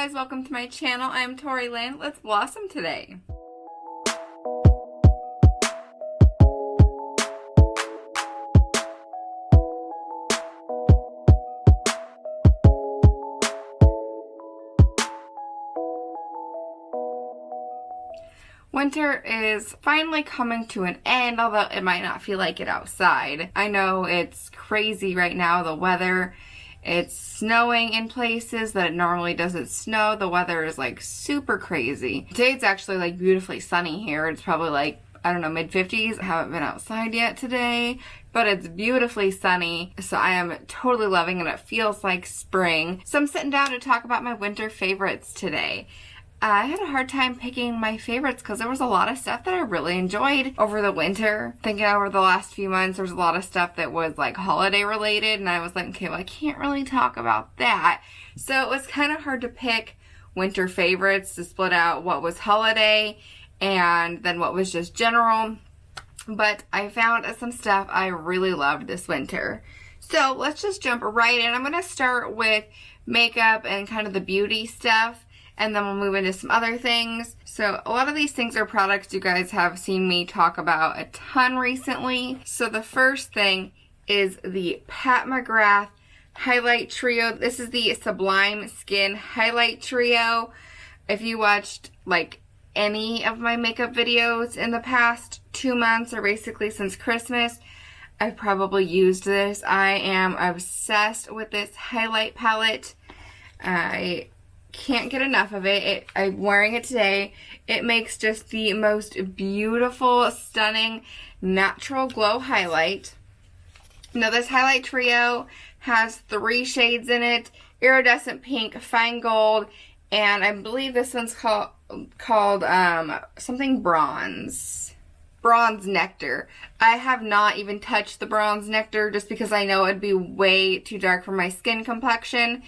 guys, welcome to my channel. I'm Tori Lynn. Let's blossom today. Winter is finally coming to an end, although it might not feel like it outside. I know it's crazy right now, the weather. It's snowing in places that it normally doesn't snow. The weather is like super crazy. Today it's actually like beautifully sunny here. It's probably like, I don't know, mid-50s. I haven't been outside yet today, but it's beautifully sunny. So I am totally loving it. It feels like spring. So I'm sitting down to talk about my winter favorites today. I had a hard time picking my favorites because there was a lot of stuff that I really enjoyed over the winter. Thinking over the last few months, there was a lot of stuff that was like holiday related, and I was like, okay, well, I can't really talk about that. So it was kind of hard to pick winter favorites to split out what was holiday and then what was just general. But I found some stuff I really loved this winter. So let's just jump right in. I'm going to start with makeup and kind of the beauty stuff, and then we'll move into some other things. So a lot of these things are products you guys have seen me talk about a ton recently. So the first thing is the Mcgrath Highlight Trio. This is the Sublime Skin Highlight Trio. If you watched like any of my makeup videos in the past 2 months, or basically since Christmas, I've probably used this. I am obsessed with this highlight palette. I can't get enough of it. I'm wearing it today. It makes just the most beautiful, stunning, natural glow highlight. Now this highlight trio has 3 shades in it: iridescent pink, fine gold, and I believe this one's called something bronze. Bronze Nectar. I have not even touched the Bronze Nectar just because I know it'd be way too dark for my skin complexion.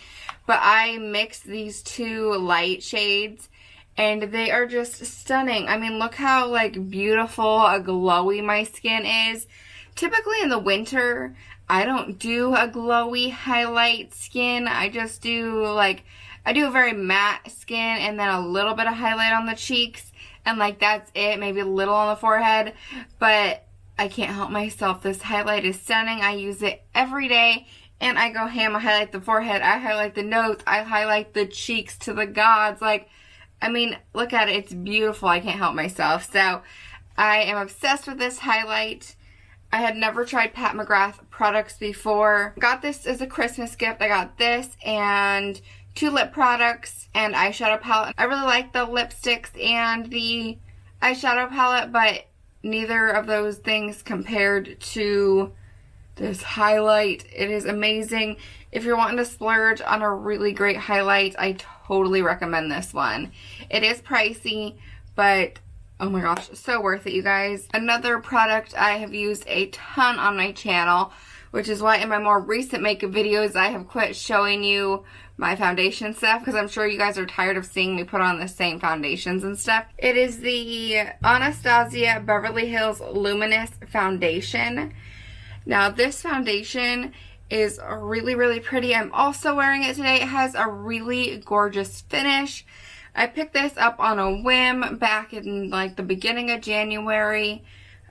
But I mixed these 2 light shades and they are just stunning. I mean, look how like beautiful, glowy my skin is. Typically in the winter, I don't do a glowy highlight skin. I just do like, I do a very matte skin and then a little bit of highlight on the cheeks. And like that's it, maybe a little on the forehead, but I can't help myself. This highlight is stunning. I use it every day and I go ham. I highlight the forehead, I highlight the nose, I highlight the cheeks to the gods. Like, I mean, look at it, it's beautiful. I can't help myself. So I am obsessed with this highlight. I had never tried Mcgrath products before. Got this as a Christmas gift. I got this and 2 lip products and eyeshadow palette. I really like the lipsticks and the eyeshadow palette, but neither of those things compared to this highlight. It is amazing. If you're wanting to splurge on a really great highlight, I totally recommend this one. It is pricey, but oh my gosh, so worth it, you guys. Another product I have used a ton on my channel, which is why in my more recent makeup videos I have quit showing you my foundation stuff, because I'm sure you guys are tired of seeing me put on the same foundations and stuff. It is the Anastasia Beverly Hills Luminous Foundation. Now this foundation is really, really pretty. I'm also wearing it today. It has a really gorgeous finish. I picked this up on a whim back in like the beginning of January,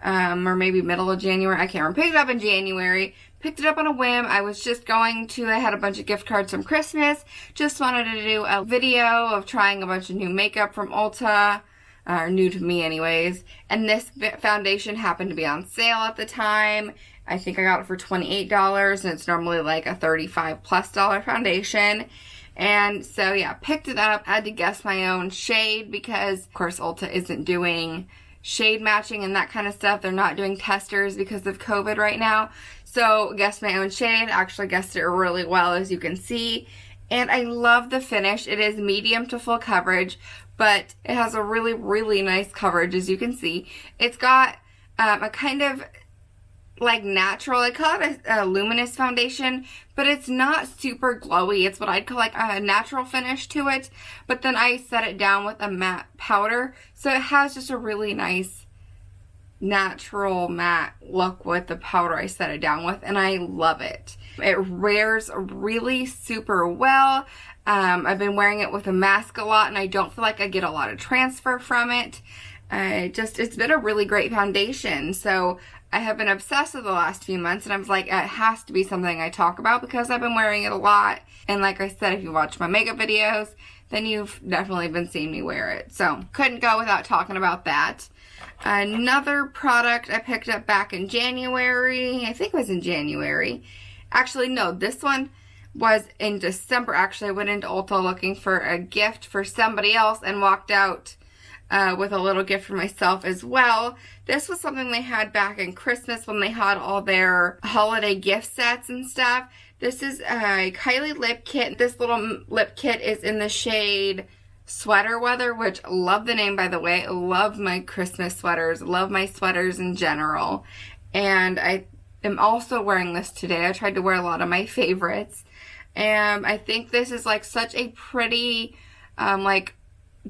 or maybe middle of January. I can't remember. Picked it up in January. Picked it up on a whim. I was just going to, I had a bunch of gift cards from Christmas. Just wanted to do a video of trying a bunch of new makeup from Ulta, or new to me anyways. And this foundation happened to be on sale at the time. I think I got it for $28 and it's normally like a $35+ foundation. And so yeah, picked it up. I had to guess my own shade because of course Ulta isn't doing shade matching and that kind of stuff. They're not doing testers because of COVID right now. So guessed my own shade. Actually guessed it really well, as you can see. And I love the finish. It is medium to full coverage, but it has a really, really nice coverage, as you can see. It's got a kind of like natural, I call it a luminous foundation, but it's not super glowy. It's what I'd call like a natural finish to it, but then I set it down with a matte powder, so it has just a really nice natural matte look with the powder I set it down with, and I love it. It wears really super well. I've been wearing it with a mask a lot, and I don't feel like I get a lot of transfer from it. It's been a really great foundation. So I have been obsessed with the last few months, and I was like, it has to be something I talk about because I've been wearing it a lot. And like I said, if you watch my makeup videos, then you've definitely been seeing me wear it. So couldn't go without talking about that. Another product I picked up back in January, I think it was in January. Actually, no, this one was in December. Actually, I went into Ulta looking for a gift for somebody else and walked out with a little gift for myself as well. This was something they had back in Christmas when they had all their holiday gift sets and stuff. This is a Kylie Lip Kit. This little lip kit is in the shade Sweater Weather, which love the name, by the way. Love my Christmas sweaters. Love my sweaters in general. And I am also wearing this today. I tried to wear a lot of my favorites. And I think this is like such a pretty, like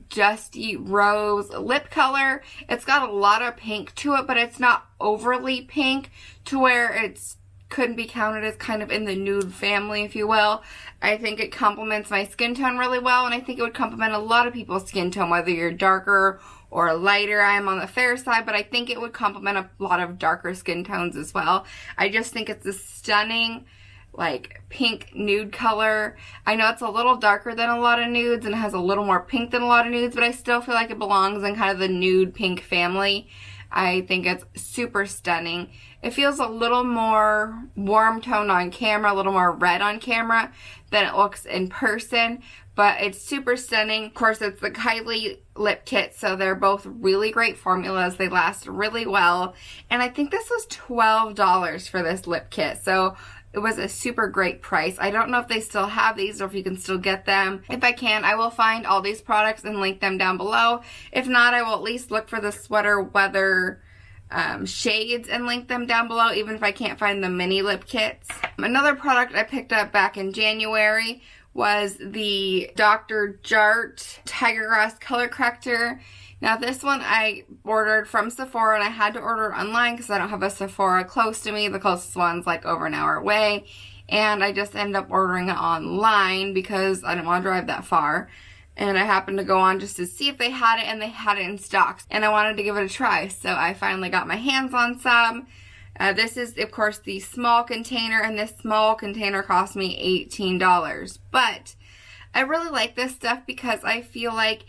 dusty rose lip color. It's got a lot of pink to it, but it's not overly pink to where it's couldn't be counted as kind of in the nude family, if you will. I think it complements my skin tone really well, and I think it would complement a lot of people's skin tone, whether you're darker or lighter. I am on the fair side, but I think it would complement a lot of darker skin tones as well. I just think it's a stunning, like, pink nude color. I know it's a little darker than a lot of nudes and it has a little more pink than a lot of nudes, but I still feel like it belongs in kind of the nude pink family. I think it's super stunning. It feels a little more warm toned on camera, a little more red on camera than it looks in person, but it's super stunning. Of course, it's the Kylie Lip Kit, so they're both really great formulas. They last really well, and I think this was $12 for this lip kit, so it was a super great price. I don't know if they still have these or if you can still get them. If I can, I will find all these products and link them down below. If not, I will at least look for the Sweater Weather shades and link them down below, even if I can't find the mini lip kits. Another product I picked up back in January was the Dr. Jart Tiger Grass Color Corrector. Now this one I ordered from Sephora, and I had to order it online because I don't have a Sephora close to me. The closest one's like over an hour away, and I just ended up ordering it online because I didn't want to drive that far. And I happened to go on just to see if they had it, and they had it in stock. And I wanted to give it a try, so I finally got my hands on some. This is, of course, the small container, and this small container cost me $18. But I really like this stuff because I feel like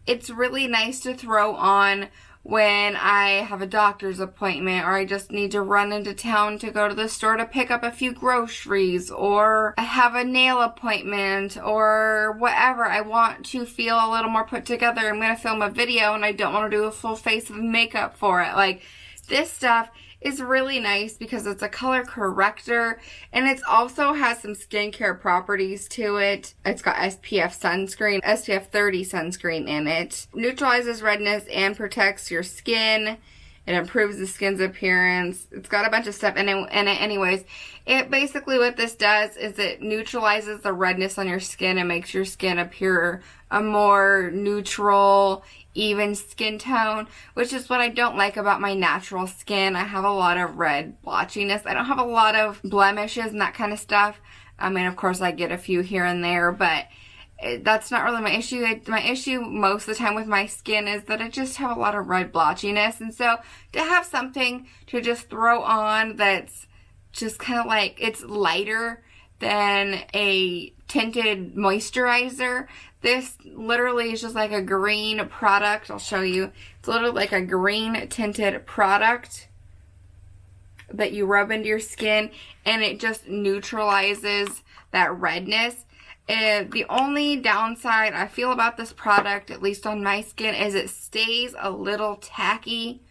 it's really nice to throw on when I have a doctor's appointment, or I just need to run into town to go to the store to pick up a few groceries, or I have a nail appointment, or whatever. I want to feel a little more put together. I'm going to film a video and I don't want to do a full face of makeup for it. Like, this stuff is really nice because it's a color corrector, and it also has some skincare properties to it. It's got SPF 30 sunscreen in it. Neutralizes redness and protects your skin. It improves the skin's appearance. It's got a bunch of stuff in it anyways. It basically, what this does is it neutralizes the redness on your skin and makes your skin appear a more neutral, even skin tone, which is what I don't like about my natural skin. I have a lot of red blotchiness. I don't have a lot of blemishes and that kind of stuff. I mean, of course, I get a few here and there, but that's not really my issue. My issue most of the time with my skin is that I just have a lot of red blotchiness. And so to have something to just throw on that's just kind of like, it's lighter than a tinted moisturizer. This literally is just like a green product. I'll show you. It's literally like a green tinted product that you rub into your skin, and it just neutralizes that redness. The only downside I feel about this product, at least on my skin, is it stays a little tacky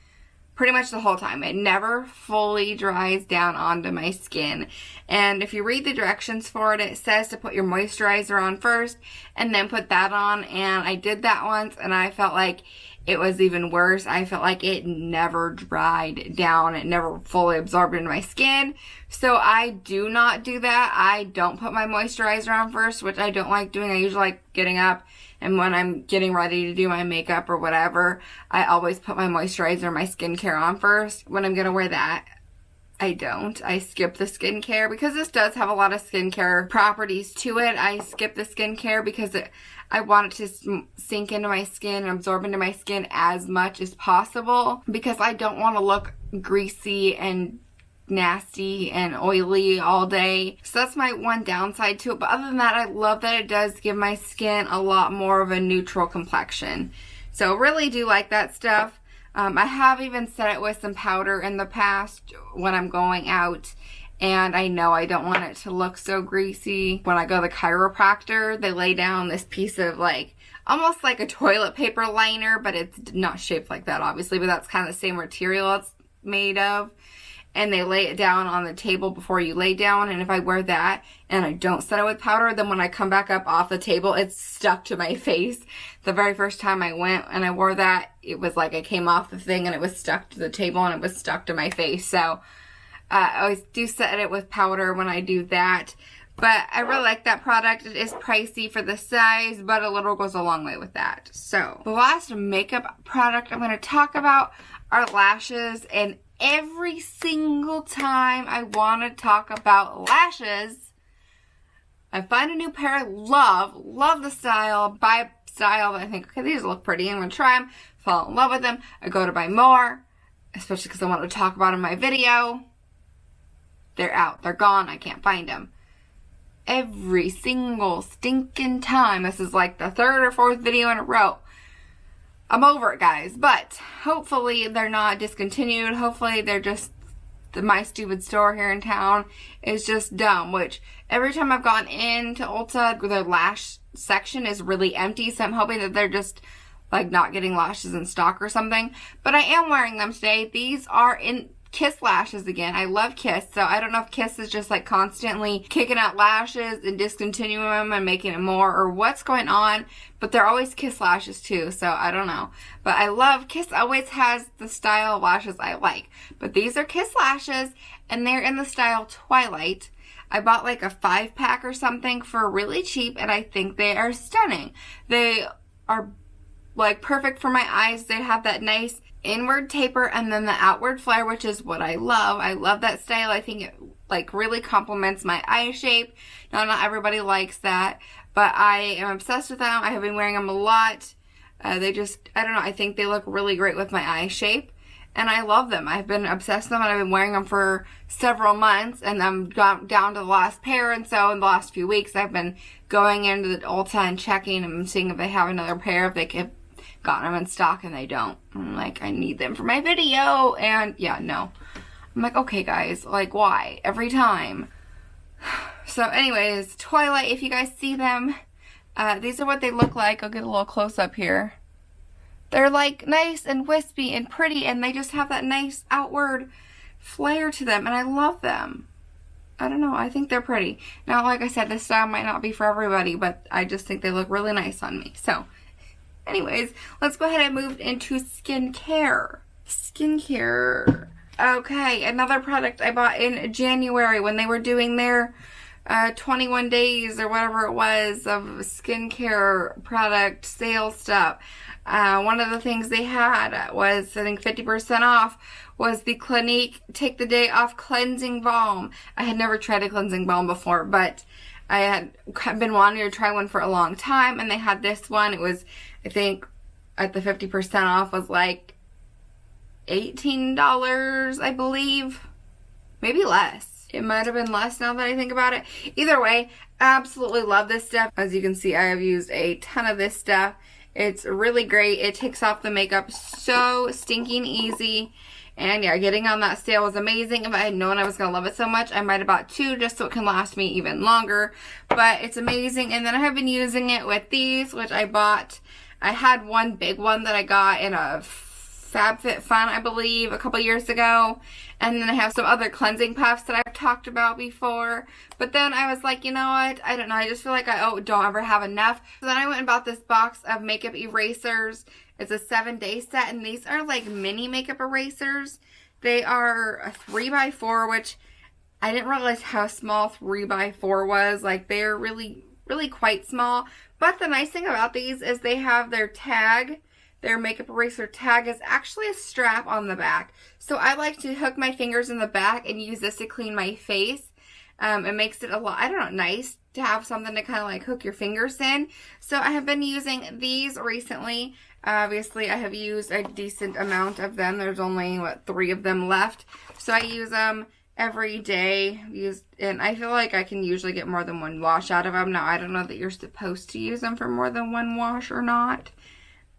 pretty much the whole time. It never fully dries down onto my skin. And if you read the directions for it, it says to put your moisturizer on first and then put that on. And I did that once, and I felt like it was even worse. I felt like it never dried down. It never fully absorbed into my skin. So I do not do that. I don't put my moisturizer on first, which I don't like doing. I usually like getting up, and when I'm getting ready to do my makeup or whatever, I always put my moisturizer, my skincare on first. When I'm gonna wear that, I don't. I skip the skincare because this does have a lot of skincare properties to it. I skip the skincare because I want it to sink into my skin and absorb into my skin as much as possible, because I don't want to look greasy and nasty and oily all day. So that's my one downside to it. But other than that, I love that it does give my skin a lot more of a neutral complexion. So really do like that stuff. I have even set it with some powder in the past when I'm going out, and I know I don't want it to look so greasy. When I go to the chiropractor, they lay down this piece of like, almost like a toilet paper liner, but it's not shaped like that obviously, but that's kind of the same material it's made of. And they lay it down on the table before you lay down, and if I wear that and I don't set it with powder, then when I come back up off the table, it's stuck to my face. The very first time I went and I wore that, it was like I came off the thing and it was stuck to the table and it was stuck to my face. So I always do set it with powder when I do that. But I really like that product. It is pricey for the size, but a little goes a long way with that. So the last makeup product I'm going to talk about are lashes, and every single time I want to talk about lashes, I find a new pair I love the style, buy a style that I think, okay, these look pretty, I'm going to try them, fall in love with them, I go to buy more, especially because I want to talk about them in my video. They're out, they're gone, I can't find them. Every single stinking time. This is like the third or fourth video in a row. I'm over it, guys, but hopefully they're not discontinued. Hopefully they're just, my stupid store here in town is just dumb, which every time I've gone into Ulta, their lash section is really empty, so I'm hoping that they're just like not getting lashes in stock or something. But I am wearing them today. These are in Kiss lashes again. I love Kiss, so I don't know if Kiss is just like constantly kicking out lashes and discontinuing them and making it more, or what's going on, but they're always Kiss lashes too, so I don't know. But I love, Kiss always has the style of lashes I like, but these are Kiss lashes, and they're in the style Twilight. I bought like a 5-pack or something for really cheap, and I think they are stunning. They are like perfect for my eyes. They have that nice inward taper and then the outward flare, which is what I love. I love that style. I think it like really complements my eye shape. Now, not everybody likes that, but I am obsessed with them. I have been wearing them a lot. They just, I don't know, I think they look really great with my eye shape, and I love them. I've been obsessed with them, and I've been wearing them for several months, and I'm down to the last pair, and so in the last few weeks I've been going into the Ulta and checking and seeing if they have another pair, if they can gotten them in stock, and they don't. I'm like, I need them for my video, and yeah, no. I'm like, okay guys, like why? Every time. So anyways, Twilight, if you guys see them, these are what they look like. I'll get a little close up here. They're like nice and wispy and pretty, and they just have that nice outward flare to them, and I love them. I don't know, I think they're pretty. Now, like I said, this style might not be for everybody, but I just think they look really nice on me. So anyways, let's go ahead and move into skincare. Skincare. Okay, another product I bought in January when they were doing their 21 days or whatever it was of skincare product sale stuff. One of the things they had was, I think 50% off, was the Clinique Take the Day Off Cleansing Balm. I had never tried a cleansing balm before, but I had been wanting to try one for a long time, and they had this one. It was, I think, at the 50% off was like $18, I believe. Maybe less. It might have been less now that I think about it. Either way, absolutely love this stuff. As you can see, I have used a ton of this stuff. It's really great. It takes off the makeup so stinking easy. And yeah, getting on that sale was amazing. If I had known I was going to love it so much, I might have bought 2 just so it can last me even longer. But it's amazing. And then I have been using it with these, which I bought. I had one big one that I got in a FabFitFun, I believe, a couple years ago. And then I have some other cleansing puffs that I've talked about before. But then I was like, you know what? I don't know. I just feel like I don't ever have enough. So then I went and bought this box of makeup erasers. It's a 7-day set, and these are like mini makeup erasers. They are a 3x4, which I didn't realize how small 3x4 was. Like, they're really, really quite small. But the nice thing about these is they have their tag. Their makeup eraser tag is actually a strap on the back. So I like to hook my fingers in the back and use this to clean my face. It makes it a lot, I don't know, nice to have something to kind of like hook your fingers in. So I have been using these recently. Obviously, I have used a decent amount of them. There's only, 3 of them left. So I use them every day. And I feel like I can usually get more than 1 wash out of them. Now, I don't know that you're supposed to use them for more than 1 wash or not.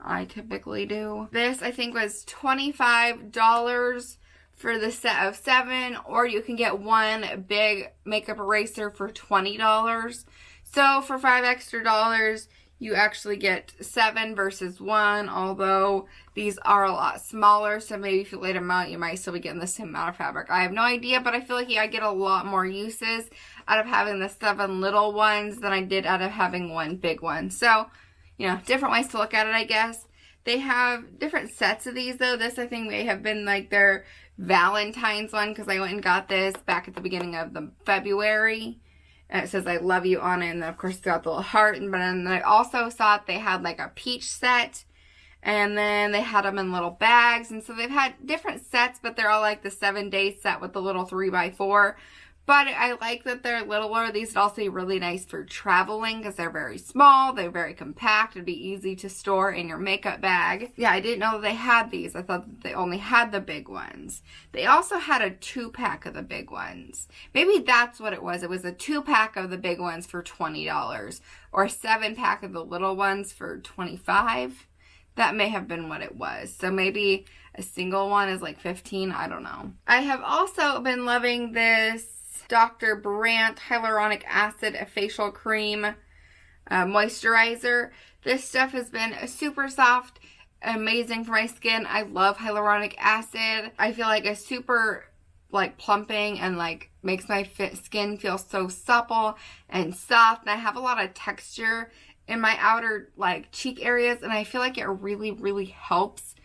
I typically do. This, I think, was $25 for the set of 7, or you can get 1 big makeup eraser for $20. So for $5 extra, you actually get 7 versus 1, although these are a lot smaller, so maybe if you laid them out, you might still be getting the same amount of fabric. I have no idea, but I feel like I get a lot more uses out of having the 7 little ones than I did out of having 1 big one. So, you know, different ways to look at it, I guess. They have different sets of these, though. This, I think, may have been like their Valentine's one, because I went and got this back at the beginning of February. And it says I love you on it, and then of course it's got the little heart. But then I also saw they had like a peach set, and then they had them in little bags. And so they've had different sets, but they're all like the 7-day set with the little 3x4. But I like that they're littler. These would also be really nice for traveling because they're very small. They're very compact. It'd be easy to store in your makeup bag. Yeah, I didn't know that they had these. I thought that they only had the big ones. They also had a 2-pack of the big ones. Maybe that's what it was. It was a 2-pack of the big ones for $20, or a 7-pack of the little ones for $25. That may have been what it was. So maybe a single one is like $15. I don't know. I have also been loving this Dr. Brandt Hyaluronic Acid Facial Cream Moisturizer. This stuff has been super soft, amazing for my skin. I love hyaluronic acid. I feel like it's super like plumping and like makes my skin feel so supple and soft. And I have a lot of texture in my outer like cheek areas, and I feel like it really, really helps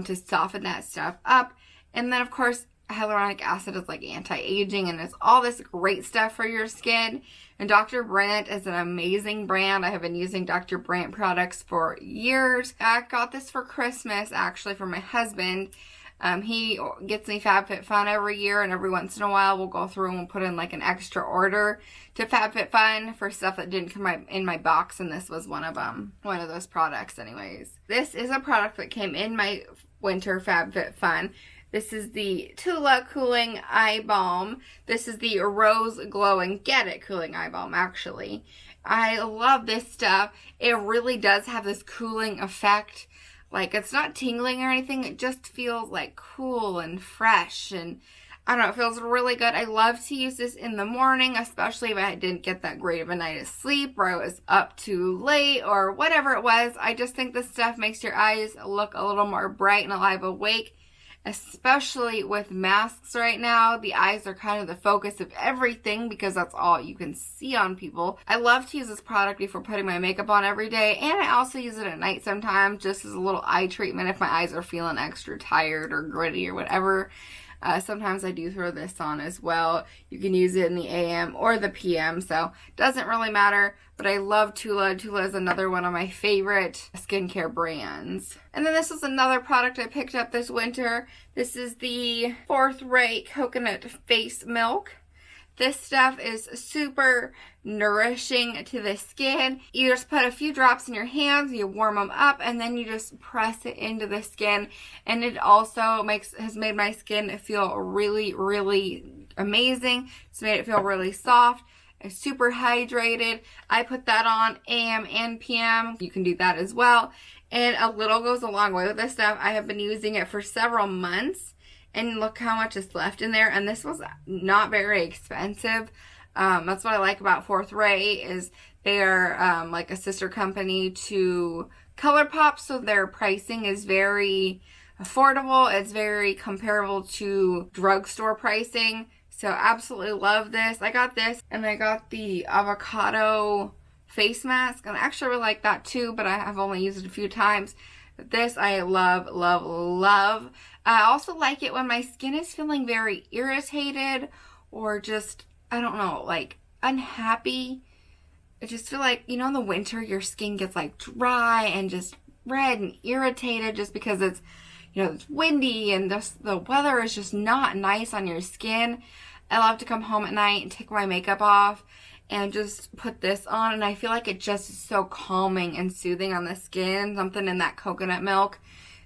to soften that stuff up. And then of course, hyaluronic acid is like anti-aging, and it's all this great stuff for your skin. And Dr. Brandt is an amazing brand. I have been using Dr. Brandt products for years. I got this for Christmas, actually, for my husband. He gets me FabFitFun every year, and every once in a while we'll go through and we'll put in like an extra order to FabFitFun for stuff that didn't come in my box, and this was one of them. One of those products anyways. This is a product that came in my winter FabFitFun. This is the Tula Cooling Eye Balm. This is the Rose Glow and Get It Cooling Eye Balm, actually. I love this stuff. It really does have this cooling effect. Like, it's not tingling or anything. It just feels like cool and fresh, and I don't know, it feels really good. I love to use this in the morning, especially if I didn't get that great of a night of sleep, or I was up too late, or whatever it was. I just think this stuff makes your eyes look a little more bright and alive, awake. Especially with masks right now, the eyes are kind of the focus of everything because that's all you can see on people. I love to use this product before putting my makeup on every day, and I also use it at night sometimes just as a little eye treatment if my eyes are feeling extra tired or gritty or whatever. Sometimes I do throw this on as well. You can use it in the AM or the PM, so doesn't really matter. But I love Tula. Tula is another one of my favorite skincare brands. And then this is another product I picked up this winter. This is the 4th Rate Coconut Face Milk. This stuff is super nourishing to the skin. You just put a few drops in your hands, you warm them up, and then you just press it into the skin. And it also has made my skin feel really, really amazing. It's made it feel really soft. It's super hydrated. I put that on AM and PM. You can do that as well. And a little goes a long way with this stuff. I have been using it for several months. And look how much is left in there. And this was not very expensive. That's what I like about 4th Rate is they are like a sister company to ColourPop. So their pricing is very affordable. It's very comparable to drugstore pricing. So absolutely love this. I got this, and I got the Avocado face mask. And I actually really like that too, but I have only used it a few times. But this I love, love, love. I also like it when my skin is feeling very irritated or just, I don't know, like unhappy. I just feel like, in the winter your skin gets like dry and just red and irritated just because it's, it's windy and the weather is just not nice on your skin. I love to come home at night and take my makeup off and just put this on, and I feel like it just is so calming and soothing on the skin. Something in that coconut milk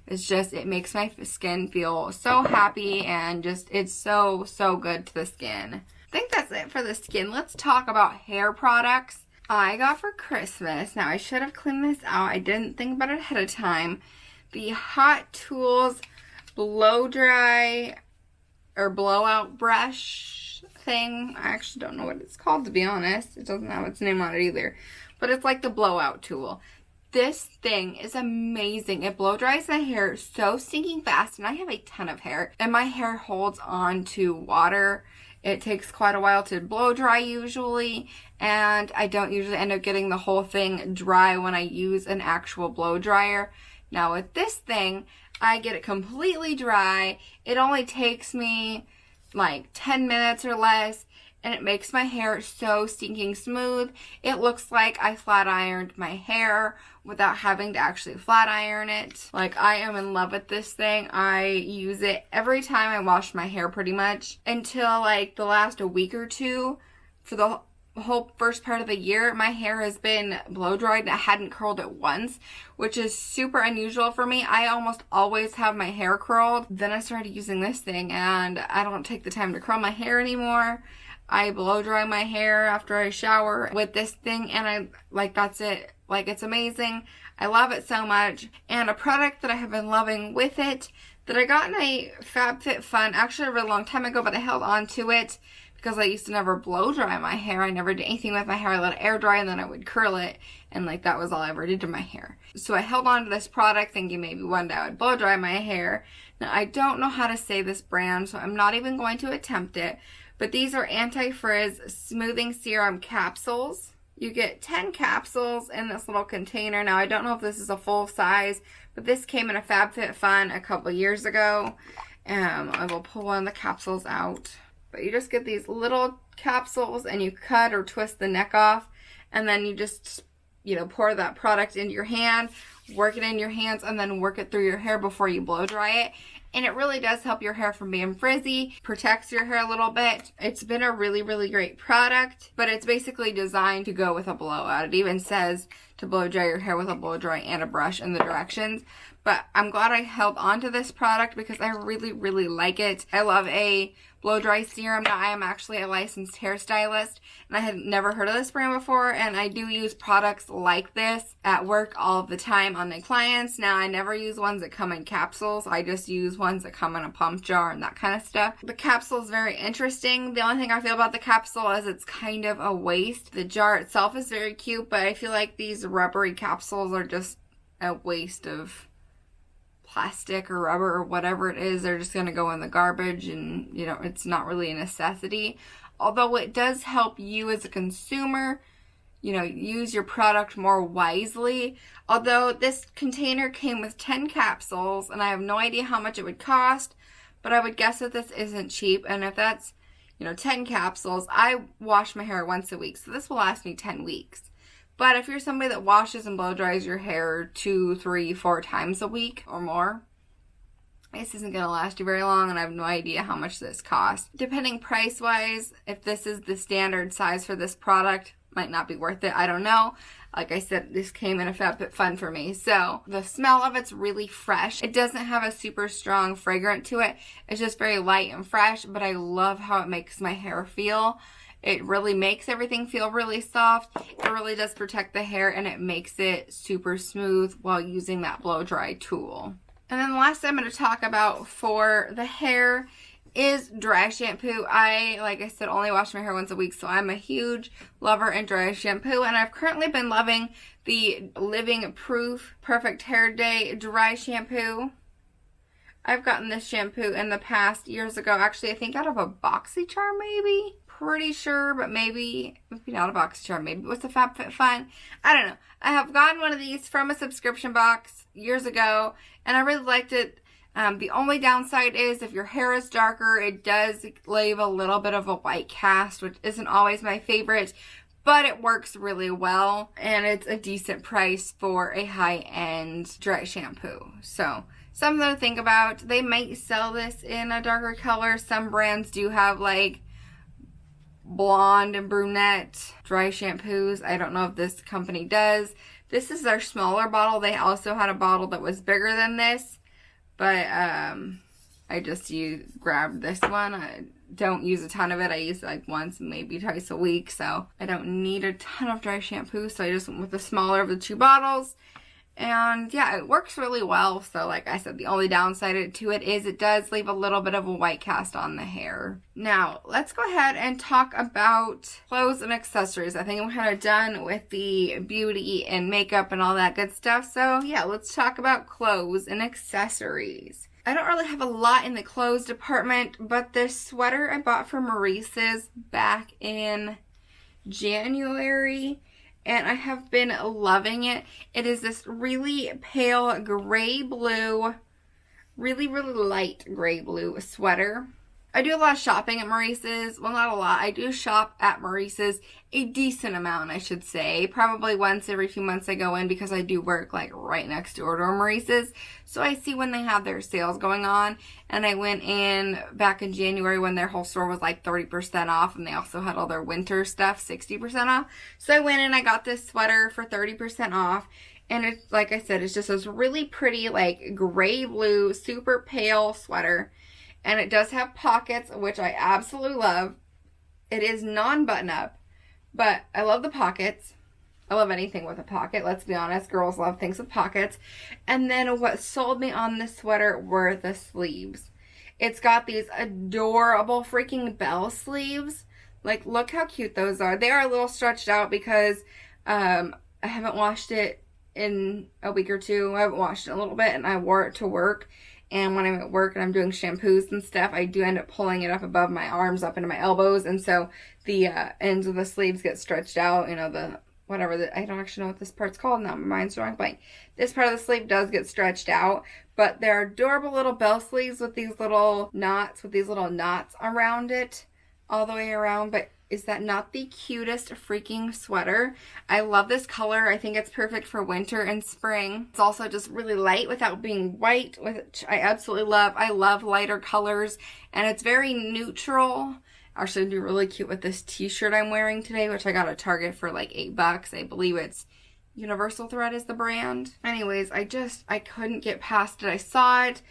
is just, it makes my skin feel so happy, and just, it's so, so good to the skin. I think that's it for the skin. Let's talk about hair products. I got for Christmas, now I should have cleaned this out, I didn't think about it ahead of time, the Hot Tools blow dry or blowout brush thing. I actually don't know what it's called, to be honest. It doesn't have its name on it either. But it's like the blowout tool. This thing is amazing. It blow dries my hair so stinking fast, and I have a ton of hair, and my hair holds on to water. It takes quite a while to blow dry usually, and I don't usually end up getting the whole thing dry when I use an actual blow dryer. Now with this thing, I get it completely dry. It only takes me like 10 minutes or less, and it makes my hair so stinking smooth. It looks like I flat ironed my hair without having to actually flat iron it. Like, I am in love with this thing. I use it every time I wash my hair pretty much until like the last week or two. For the whole first part of the year, my hair has been blow dried and I hadn't curled it once, which is super unusual for me. I almost always have my hair curled. Then I started using this thing, and I don't take the time to curl my hair anymore. I blow dry my hair after I shower with this thing, and that's it. Like, it's amazing. I love it so much. And a product that I have been loving with it, that I got in a FabFitFun actually a really long time ago, but I held on to it because I used to never blow dry my hair. I never did anything with my hair. I let it air dry and then I would curl it, and like that was all I ever did to my hair. So I held on to this product thinking maybe one day I would blow dry my hair. Now, I don't know how to say this brand, so I'm not even going to attempt it, but these are Anti-Frizz Smoothing Serum Capsules. You get 10 capsules in this little container. Now, I don't know if this is a full size, but this came in a FabFitFun a couple years ago. I will pull one of the capsules out. But you just get these little capsules and you cut or twist the neck off, and then you just, pour that product into your hand, work it in your hands, and then work it through your hair before you blow dry it. And it really does help your hair from being frizzy, protects your hair a little bit. It's been a really, really great product, but it's basically designed to go with a blowout. It even says to blow dry your hair with a blow dry and a brush in the directions. But I'm glad I held on to this product because I really, really like it. I love a blow dry serum. Now, I am actually a licensed hairstylist, and I had never heard of this brand before, and I do use products like this at work all of the time on my clients. Now, I never use ones that come in capsules. I just use ones that come in a pump jar and that kind of stuff. The capsule is very interesting. The only thing I feel about the capsule is it's kind of a waste. The jar itself is very cute, but I feel like these rubbery capsules are just a waste of plastic or rubber or whatever it is. They're just going to go in the garbage, and it's not really a necessity. Although it does help you as a consumer, use your product more wisely. Although this container came with 10 capsules, and I have no idea how much it would cost, but I would guess that this isn't cheap. And if that's 10 capsules, I wash my hair once a week, so this will last me 10 weeks. But if you're somebody that washes and blow dries your hair 2, 3, 4 times a week or more, this isn't going to last you very long, and I have no idea how much this costs. Depending price-wise, if this is the standard size for this product, might not be worth it. I don't know. Like I said, this came in a FabFitFun for me. So the smell of it's really fresh. It doesn't have a super strong fragrance to it. It's just very light and fresh, but I love how it makes my hair feel. It really makes everything feel really soft. It really does protect the hair, and it makes it super smooth while using that blow dry tool. And then the last thing I'm going to talk about for the hair is dry shampoo. Like I said, only wash my hair once a week, so I'm a huge lover in dry shampoo, and I've currently been loving the Living Proof Perfect Hair Day dry shampoo. I've gotten this shampoo in the past years ago, actually I think out of a BoxyCharm maybe. pretty sure, but maybe not a BoxyCharm, maybe it was a FabFitFun. I don't know. I have gotten one of these from a subscription box years ago, and I really liked it. The only downside is if your hair is darker, it does leave a little bit of a white cast, which isn't always my favorite, but it works really well, and it's a decent price for a high-end dry shampoo. So, something to think about. They might sell this in a darker color. Some brands do have like blonde and brunette dry shampoos. I don't know if this company does. This is their smaller bottle. They also had a bottle that was bigger than this, but I just grabbed this one. I don't use a ton of it. I use it like once, maybe twice a week, so I don't need a ton of dry shampoo, so I just went with the smaller of the two bottles. And yeah, it works really well. So like I said, the only downside to it is it does leave a little bit of a white cast on the hair. Now, let's go ahead and talk about clothes and accessories. I think I'm kind of done with the beauty and makeup and all that good stuff. So yeah, let's talk about clothes and accessories. I don't really have a lot in the clothes department, but this sweater I bought from Maurice's back in January, and I have been loving it. It is this really pale gray blue, really light gray blue sweater. I do a lot of shopping at Maurice's. Well, not a lot. I do shop at Maurice's a decent amount, I should say. Probably once every few months I go in because I do work like right next door to Maurice's. So I see when they have their sales going on. And I went in back in January when their whole store was like 30% off. And they also had all their winter stuff 60% off. So I went in, I got this sweater for 30% off. And it's, like I said, it's just this really pretty like gray blue, super pale sweater. And it does have pockets, which I absolutely love. It is non-button up, but I love the pockets. I love anything with a pocket, let's be honest. Girls love things with pockets. And then what sold me on this sweater were the sleeves. It's got these adorable freaking bell sleeves. Like, look how cute those are. They are a little stretched out because I haven't washed it in a week or two. I haven't washed it a little bit, and I wore it to work. And when I'm at work and I'm doing shampoos and stuff, I do end up pulling it up above my arms, up into my elbows. And so the ends of the sleeves get stretched out. You know, I don't actually know what this part's called now. My mind's drawing blank. This part of the sleeve does get stretched out. But they're adorable little bell sleeves with these little knots, around it. All the way around. But is that not the cutest freaking sweater? I love this color. I think it's perfect for winter and spring. It's also just really light without being white, which I absolutely love. I love lighter colors, and it's very neutral. Actually, it'd be really cute with this t-shirt I'm wearing today, which I got at Target for like $8. I believe it's Universal Thread is the brand. Anyways, I couldn't get past it. I saw it.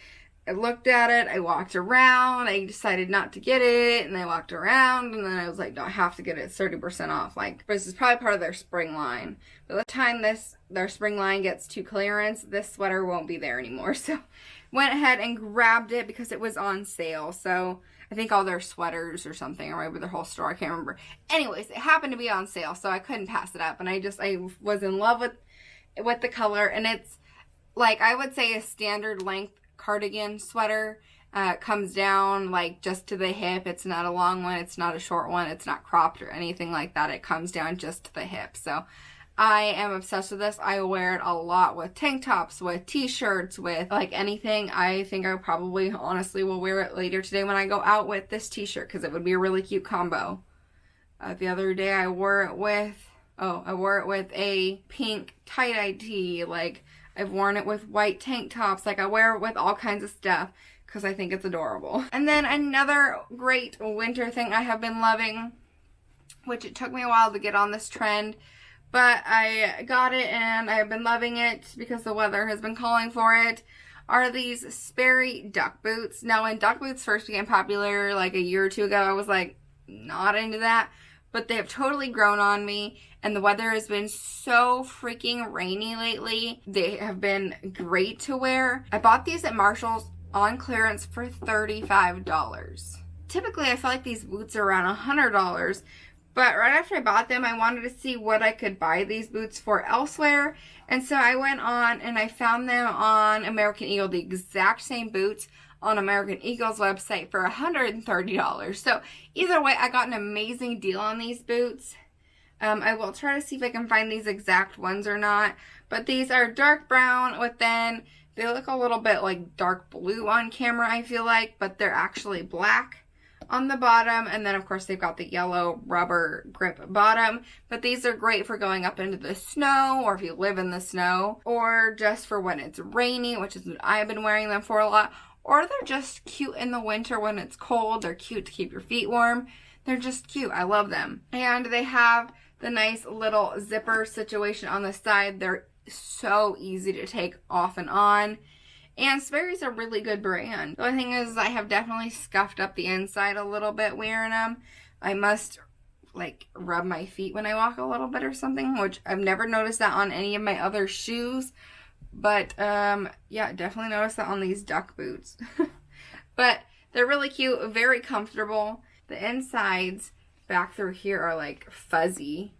I looked at it, I walked around, I decided not to get it, and I walked around, and then I was like, no, I have to get it, it's 30% off. Like, this is probably part of their spring line. By the time their spring line gets to clearance, this sweater won't be there anymore. So, went ahead and grabbed it because it was on sale. So, I think all their sweaters or something, or maybe their whole store, I can't remember. Anyways, it happened to be on sale, so I couldn't pass it up, and I was in love with the color, and it's, like, I would say a standard length cardigan sweater. Comes down like just to the hip. It's not a long one, it's not a short one, it's not cropped or anything like that. It comes down just to the hip. So I am obsessed with this. I wear it a lot with tank tops, with t-shirts, with like anything. I think I probably honestly will wear it later today when I go out with this t-shirt because it would be a really cute combo. The other day I wore it with a pink tie-dye tee. Like, I've worn it with white tank tops. Like, I wear it with all kinds of stuff because I think it's adorable. And then another great winter thing I have been loving, which it took me a while to get on this trend, but I got it and I have been loving it because the weather has been calling for it, are these Sperry duck boots. Now, when duck boots first became popular like a year or two ago, I was like, not into that. But they have totally grown on me, and the weather has been so freaking rainy lately. They have been great to wear. I bought these at Marshall's on clearance for $35. Typically, I feel like these boots are around $100, but right after I bought them, I wanted to see what I could buy these boots for elsewhere, and so I went on and I found them on American Eagle, the exact same boots, on American Eagle's website for $130. So either way, I got an amazing deal on these boots. I will try to see if I can find these exact ones or not. But these are dark brown with then, they look a little bit like dark blue on camera, I feel like, but they're actually black on the bottom. And then, of course, they've got the yellow rubber grip bottom. But these are great for going up into the snow, or if you live in the snow, or just for when it's rainy, which is what I've been wearing them for a lot. Or they're just cute in the winter when it's cold. They're cute to keep your feet warm. They're just cute. I love them. And they have the nice little zipper situation on the side. They're so easy to take off and on. And Sperry's a really good brand. The only thing is I have definitely scuffed up the inside a little bit wearing them. I must like rub my feet when I walk a little bit or something, which I've never noticed that on any of my other shoes. But yeah, definitely noticed that on these duck boots. But they're really cute, very comfortable. The insides back through here are like fuzzy.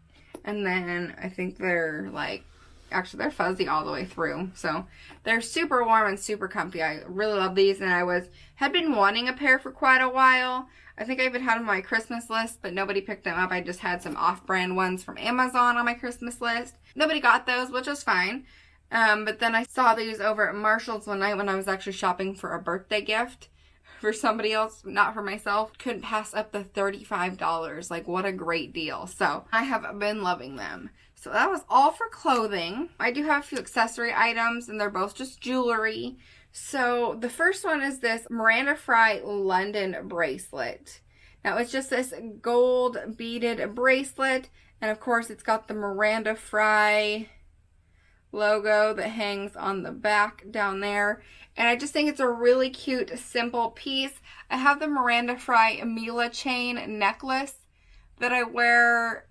And then I think they're like, actually they're fuzzy all the way through. So they're super warm and super comfy. I really love these, and I had been wanting a pair for quite a while. I think I even had them on my Christmas list, but nobody picked them up. I just had some off-brand ones from Amazon on my Christmas list. Nobody got those, which was fine. But then I saw these over at Marshall's one night when I was actually shopping for a birthday gift for somebody else, not for myself. Couldn't pass up the $35. Like, what a great deal. So I have been loving them. So that was all for clothing. I do have a few accessory items, and they're both just jewelry. So the first one is this Miranda Fry London bracelet. Now it's just this gold beaded bracelet, and of course it's got the Miranda Fry logo that hangs on the back down there. And I just think it's a really cute, simple piece. I have the Miranda Fry Mila chain necklace that I wear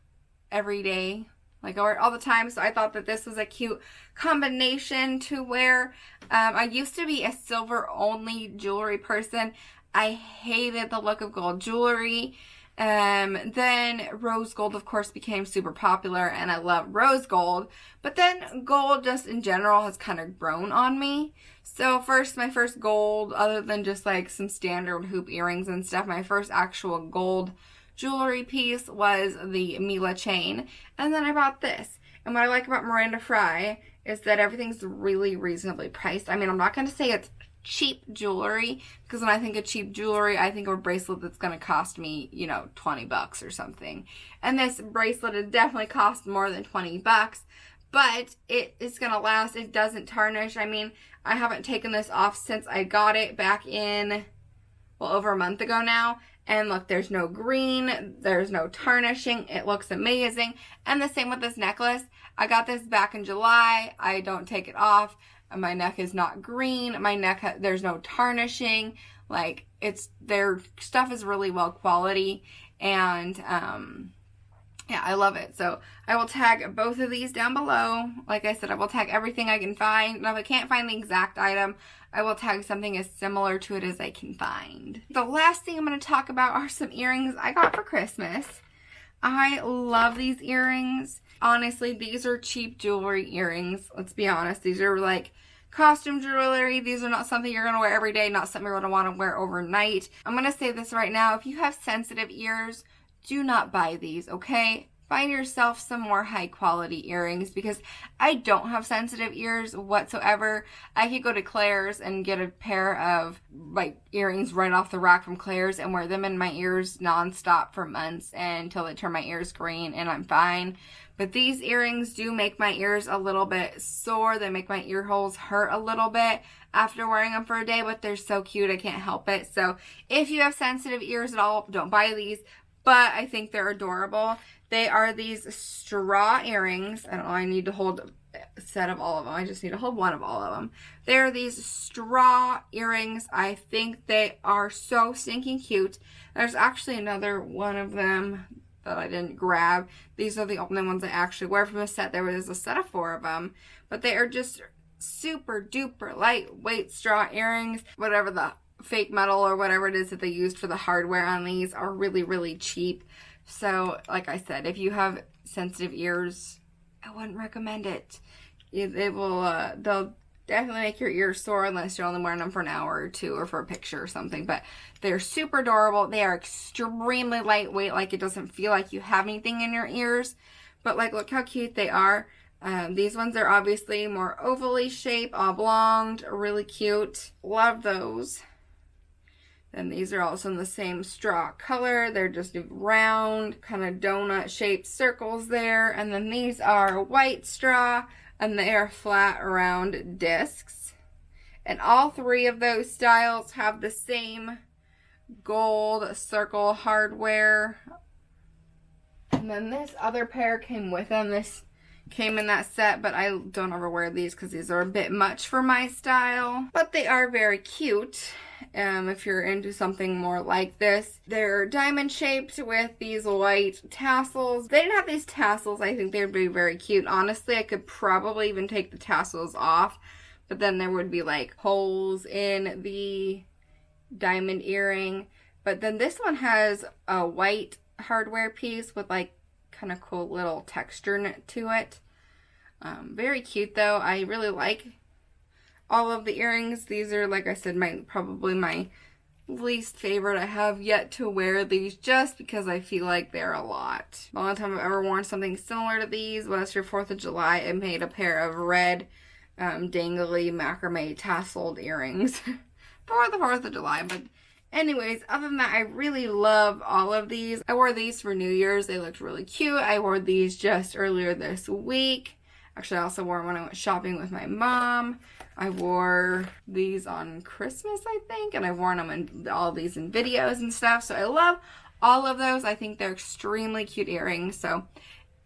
every day. Like, I wear it all the time, so I thought that this was a cute combination to wear. I used to be a silver-only jewelry person. I hated the look of gold jewelry. Then rose gold, of course, became super popular, and I love rose gold. But then gold just in general has kind of grown on me. So my first gold, other than just like some standard hoop earrings and stuff, my first actual gold jewelry piece was the Mila chain. And then I bought this. And what I like about Miranda Fry is that everything's really reasonably priced. I mean, I'm not going to say it's cheap jewelry, because when I think of cheap jewelry, I think of a bracelet that's going to cost me, you know, $20 or something. And this bracelet has definitely cost more than $20, but it is going to last. It doesn't tarnish. I mean, I haven't taken this off since I got it back in, well, over a month ago now. And look, there's no green, there's no tarnishing. It looks amazing. And the same with this necklace. I got this back in July. I don't take it off. My neck is not green. My neck, there's no tarnishing. Like, their stuff is really well quality. And, yeah, I love it. So I will tag both of these down below. Like I said, I will tag everything I can find. Now, if I can't find the exact item, I will tag something as similar to it as I can find. The last thing I'm going to talk about are some earrings I got for Christmas. I love these earrings. Honestly, these are cheap jewelry earrings. Let's be honest. These are like costume jewelry. These are not something you're going to wear every day, not something you're going to want to wear overnight. I'm going to say this right now. If you have sensitive ears, do not buy these, okay? Find yourself some more high quality earrings, because I don't have sensitive ears whatsoever. I could go to Claire's and get a pair of like earrings right off the rack from Claire's and wear them in my ears nonstop for months until they turn my ears green, and I'm fine. But these earrings do make my ears a little bit sore. They make my ear holes hurt a little bit after wearing them for a day, but they're so cute, I can't help it. So if you have sensitive ears at all, don't buy these. But I think they're adorable. They are these straw earrings. I don't know, I need to hold a set of all of them. I just need to hold one of all of them. They're these straw earrings. I think they are so stinking cute. There's actually another one of them that I didn't grab. These are the only ones I actually wear from the set. There was a set of 4 of them. But they are just super duper lightweight straw earrings. Whatever the fake metal or whatever it is that they used for the hardware on these are really, really cheap. So, like I said, if you have sensitive ears, I wouldn't recommend it. They'll definitely make your ears sore unless you're only wearing them for an hour or two or for a picture or something. But they're super adorable. They are extremely lightweight. Like, it doesn't feel like you have anything in your ears. But like, look how cute they are. These ones are obviously more ovally shaped, oblonged, really cute. Love those. Then these are also in the same straw color. They're just round, kind of donut shaped circles there. And then these are white straw, and they are flat round discs. And all three of those styles have the same gold circle hardware. And then this other pair came with them. This came in that set, but I don't ever wear these because these are a bit much for my style. But they are very cute. If you're into something more like this. They're diamond shaped with these white tassels. If they didn't have these tassels, I think they would be very cute. Honestly, I could probably even take the tassels off, but then there would be like holes in the diamond earring. But then this one has a white hardware piece with like kind of cool little texture to it. Very cute though. I really like all of the earrings. These are, like I said, probably my least favorite. I have yet to wear these just because I feel like they're a lot. The only time I've ever worn something similar to these was for 4th of July. I made a pair of red dangly macrame tasseled earrings for the 4th of July. But anyways, other than that, I really love all of these. I wore these for New Year's. They looked really cute. I wore these just earlier this week. Actually, I also wore them when I went shopping with my mom. I wore these on Christmas, I think, and I've worn them in all these in videos and stuff. So I love all of those. I think they're extremely cute earrings. So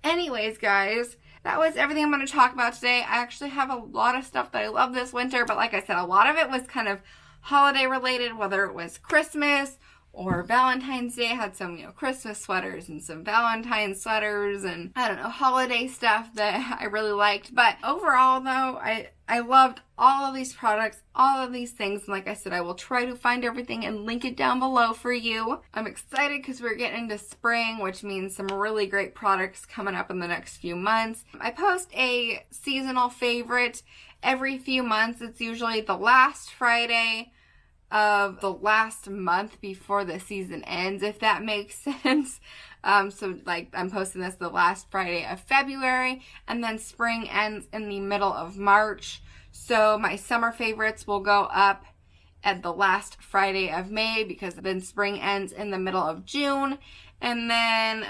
anyways, guys, that was everything I'm going to talk about today. I actually have a lot of stuff that I love this winter, but like I said, a lot of it was kind of holiday related, whether it was Christmas or Valentine's Day. I had some, Christmas sweaters and some Valentine's sweaters and, I don't know, holiday stuff that I really liked. But overall, though, I loved all of these products, all of these things. And like I said, I will try to find everything and link it down below for you. I'm excited because we're getting into spring, which means some really great products coming up in the next few months. I post a seasonal favorite every few months. It's usually the last Friday of the last month before the season ends, if that makes sense. So like I'm posting this the last Friday of February, and then spring ends in the middle of March. So my summer favorites will go up at the last Friday of May, because then spring ends in the middle of June, and then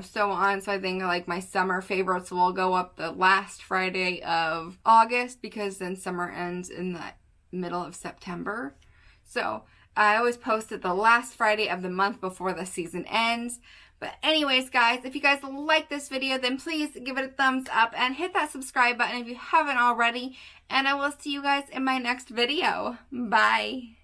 so on. So I think like my summer favorites will go up the last Friday of August, because then summer ends in the middle of September. So I always post it the last Friday of the month before the season ends. But anyways, guys, if you guys like this video, then please give it a thumbs up and hit that subscribe button if you haven't already. And I will see you guys in my next video. Bye.